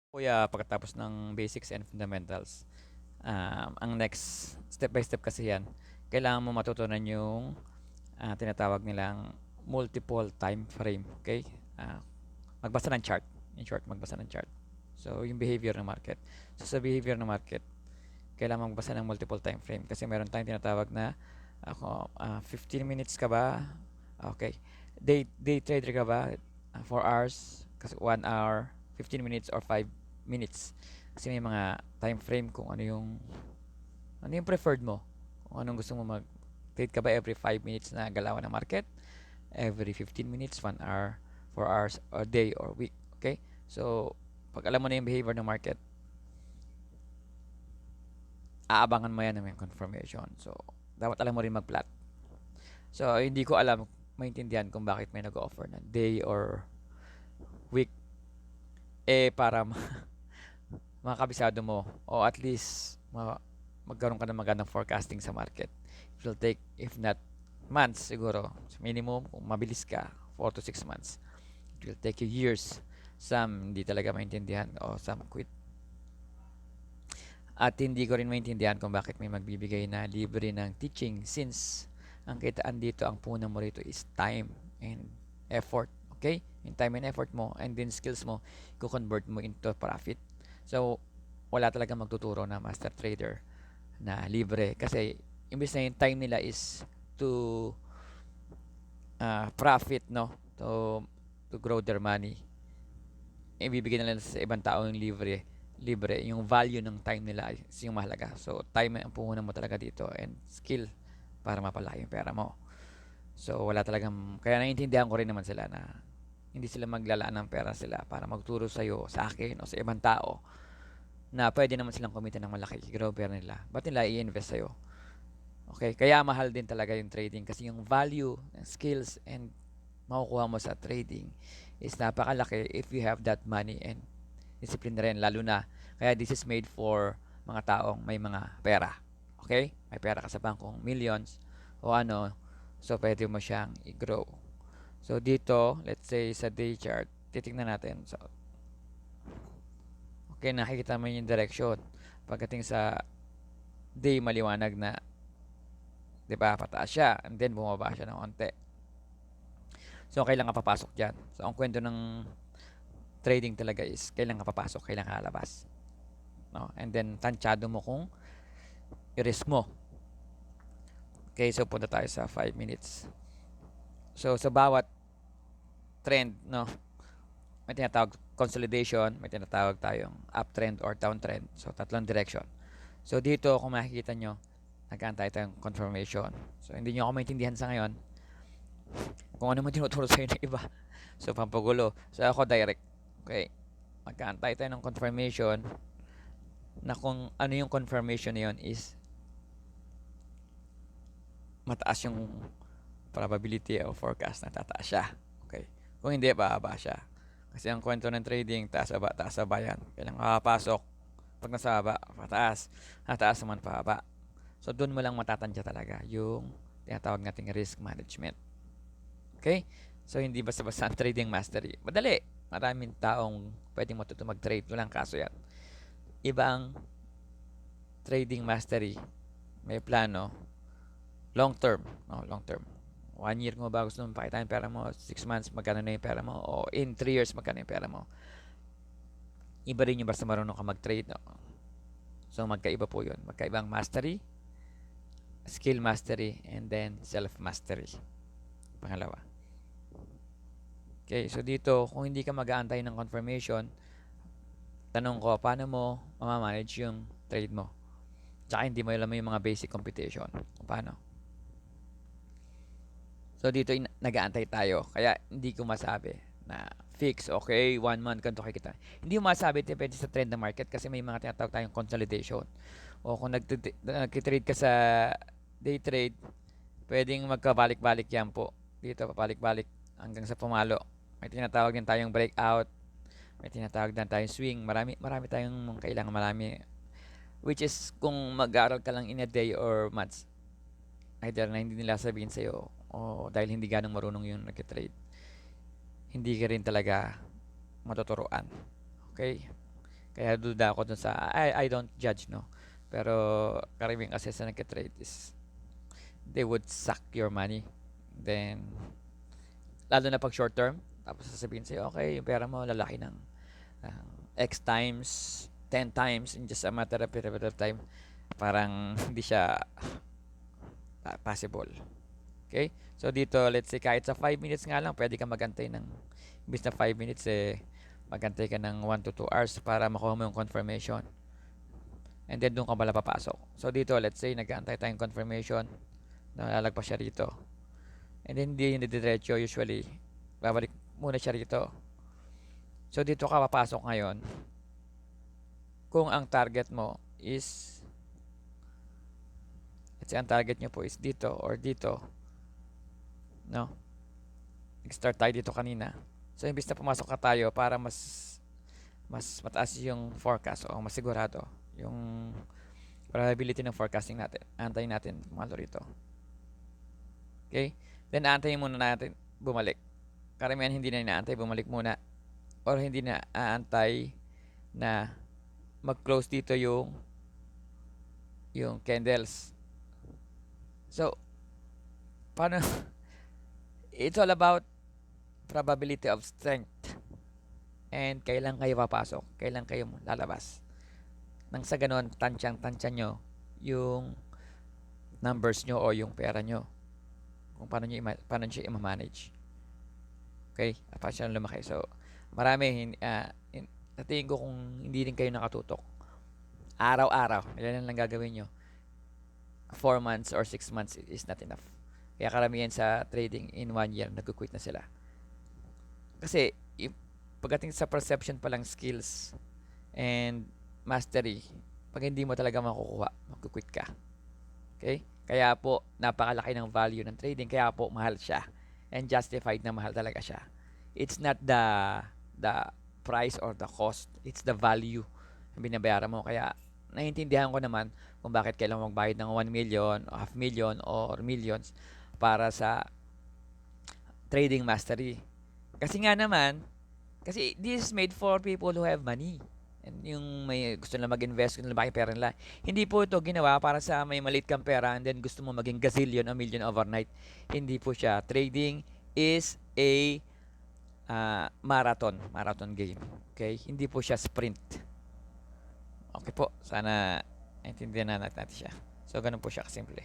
Kuya, pagkatapos ng basics and fundamentals, ang next step by step kasi yan, kailangan mo matutunan yung tinatawag nilang multiple time frame. Okay? Magbasa ng chart. In short, magbasa ng chart. So, yung behavior ng market. So, sa behavior ng market, kailangan magbasa ng multiple time frame kasi meron tayong tinatawag na 15 minutes ka ba? Okay. Day trader ka ba? 4 hours, kasi 1 hour, 15 minutes or 5 minutes. Kasi may mga time frame kung ano yung preferred mo. Kung anong gusto mo trade ka ba every 5 minutes na galawan ng market, every 15 minutes, 1 hour, 4 hours, or day or week. Okay? So, pag alam mo na yung behavior ng market, aabangan mo yan ng confirmation. So, dapat alam mo rin mag-plot. So, hindi ko alam, maintindihan kung bakit may nag-offer na day or week. Para makakabisado mo o at least magkaroon ka ng magandang forecasting sa market. It will take, if not months, siguro, minimum, kung mabilis ka, 4 to 6 months. It will take you years. Some hindi talaga maintindihan o some quit. At hindi ko rin maintindihan kung bakit may magbibigay na libre ng teaching since ang kitaan dito, ang punan mo rito is time and effort. Okay? Yung time and effort mo and then skills mo, i-convert mo into profit. So, wala talaga magtuturo na master trader na libre kasi imbes na yung time nila is to profit, no? To grow their money. Ibibigay nila sa ibang tao yung libre, yung value ng time nila is yung mahalaga. So, time ang puhunan mo talaga dito and skill para mapalaki yung pera mo. So, wala talagang, kaya naiintindihan ko rin naman sila na hindi sila maglalaan ng pera sila para magturo sa'yo, sa akin, o sa ibang tao na pwede naman silang kumita ng malaki, grow pera nila. Ba't nila i-invest sa'yo? Okay, kaya mahal din talaga yung trading kasi yung value, ng skills, and makukuha mo sa trading is napakalaki if you have that money and discipline na rin, lalo na. Kaya this is made for mga taong may mga pera. Okay? May pera ka sa bangkong millions o ano, so pwede mo siyang i-grow. So dito, let's say sa day chart, titingnan natin. So, okay, nakikita mo yung direction. Pagdating sa day, maliwanag na, 'di ba, pataas siya and then bumaba siya ng onte. So, kailan ka papasok dyan? So, ang kwento ng trading talaga is kailan ka papasok, kailan ka lalabas. No? And then, tansyado mo kung i-risk mo. Okay, so punta tayo sa 5 minutes. So, sa bawat trend, no, may tinatawag consolidation, may tinatawag tayong uptrend or downtrend. So, tatlong direction. So, dito, kung makikita nyo, nag-aantay tayong confirmation. So, hindi nyo ako maintindihan sa ngayon kung ano man tinuturo sa'yo ng iba. So, pampagulo. So, ako direct. Okay. Magkaantay tayo ng confirmation na kung ano yung confirmation na yun is mataas yung probability o forecast na tataas siya. Okay. Kung hindi, bababa siya. Kasi ang kwento ng trading, taas aba yan. Kailang makapasok. Pag nasa baba, pataas. Nataas naman pababa. So, doon mo lang matatansya talaga yung tinatawag nating risk management. Okay? So, hindi basta-basta ang trading mastery. Madali. Maraming taong pwedeng matuto mag-trade. Walang kaso yan. Iba ang trading mastery. May plano. Long term. No, long term. 1 year mo ba gusto mong pakita yung pera mo? 6 months, magkano na yung pera mo? O in 3 years, magkano yung pera mo? Iba rin yung basta marunong ka mag-trade. No? So, magkaiba po yun. Magkaibang mastery, skill mastery, and then self-mastery. Pangalawa. Okay, so dito, kung hindi ka mag-aantay ng confirmation, tanong ko, paano mo mamamanage yung trade mo? Tsaka hindi mo alam yung mga basic computation. Paano? So dito nag-aantay tayo. Kaya hindi ko masabi na fix, okay, 1 month ganito kita. Hindi mo masabi, depende sa trend ng market kasi may mga tinatawag tayong consolidation. O kung nag-trade ka sa day trade, pwedeng magkabalik-balik yan po. Dito, pabalik-balik hanggang sa pumalo. May tinatawag din tayong breakout. May tinatawag din tayong swing. Marami tayong kailangan marami. Which is, kung mag-aaral ka lang in a day or months, either na hindi nila sabihin sa'yo o dahil hindi ganong marunong yung nag-trade, hindi ka rin talaga matuturuan. Okay? Kaya duda ako dun sa, I don't judge, no? Pero karamihan kasi sa nagka-trade is they would suck your money. Then, lalo na pag short term, tapos sasabihin sa'yo, okay, yung pera mo lalaki ng uh, X times, 10 times in just a matter of period of time. Parang hindi siya possible. Okay? So dito, let's say kahit sa 5 minutes nga lang, pwede ka magantay ng, imbis na 5 minutes, magantay ka ng 1 to 2 hours para makuha mo yung confirmation. And then doon ka pala papasok. So dito, let's say nag-aantay tayong confirmation, nalalagpas siya rito. And then hindi yung didiretso, usually babalik muna siya rito. So dito ka papasok ngayon kung ang target mo is, let's say ang target nyo po is dito or dito, no? Nag-start tayo dito kanina. So imbis na pumasok ka tayo para mas mataas yung forecast o mas sigurado yung probability ng forecasting natin, antayin natin pumalo rito. Okay? Then aantayin muna natin bumalik. Karamihan hindi na inaantay, bumalik muna. Or hindi na aantay na mag-close dito yung candles. So, paano? It's all about probability of strength. And kailan kayo papasok? Kailan kayo lalabas? Nang sa ganon, tansya nyo yung numbers nyo o yung pera nyo. Kung paano nyo i-manage. Okay? Paano siya lumaki. So, marami, sa tingin ko kung hindi rin kayo nakatutok, araw-araw, ilan lang gagawin nyo, 4 months or 6 months is not enough. Kaya karamihan sa trading in 1 year, nag-quit na sila. Kasi, pagdating sa perception pa lang skills and mastery, pag hindi mo talaga makukuha, mag-quit ka. Okay? Kaya po, napakalaki ng value ng trading. Kaya po, mahal siya. And justified na mahal talaga siya. It's not the price or the cost. It's the value na binabayaran mo. Kaya, naiintindihan ko naman kung bakit kailangan magbayad ng 1 million, half million, or millions para sa trading mastery. Kasi nga naman, kasi this is made for people who have money. And yung may gusto na mag-invest, gusto na malaki pera nila. Hindi po ito ginawa para sa may maliit kang pera and then gusto mo maging gazillion o million overnight. Hindi po siya. Trading is a marathon game. Okay? Hindi po siya sprint. Okay po. Sana intindihan na natin siya. So, ganun po siya kasimple.